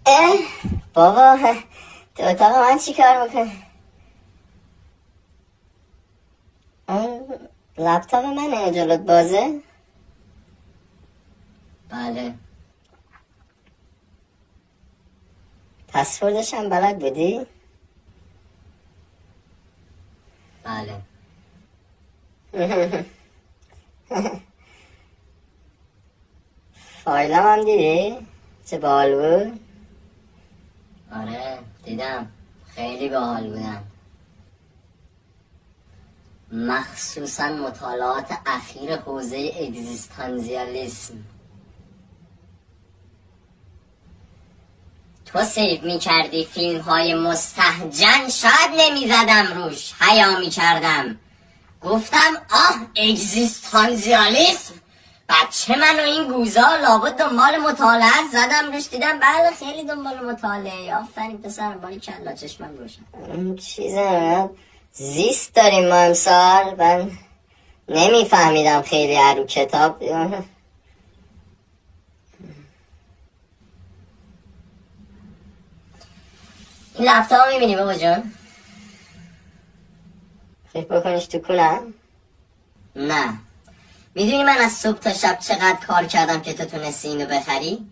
اه بابا تو اتاق من چی کار میکنه؟ لپتاپ منه جلوت بازه؟ بله. پسوردش هم بلد بودی؟ بله. فایلم هم دیدی؟ چه باحال بود؟ آره دیدم، خیلی باحال بودن، مخصوصا مطالعات اخیر حوزه اگزیستانسیالیسم. تو سیو میکردی فیلم های مستهجن، شاید نمیزدم روش، حیا میکردم. گفتم اگزیستانسیالیسم، بچه من و این گوزا لابد دنبال مطالعه است. زدم روش دیدم بله خیلی دنبال مطالعه. آفرین پسرم، باری کلا چشمم روشن. چیزم زیست داریم ما امسال. من نمیفهمیدم خیلی رو کتاب. این لپتاپ میبینی بابا جان؟ فکر بکنیش تو کنم؟ نه. میدونی من از صبح تا شب چقدر کار کردم که تو تونستی اینو بخری؟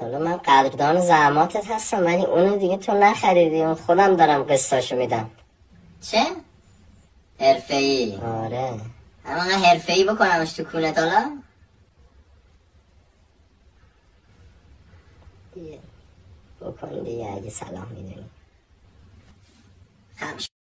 حالا من قدردان زحماتت هستم، ولی اونو دیگه تو نخریدی، اون خودم دارم قسطاشو میدم. چه؟ حرفه‌ای؟ آره. اما من حرفه‌ای بکنمش تو کونت حالا؟ بکن دیگه اگه صلاح میدونی. خب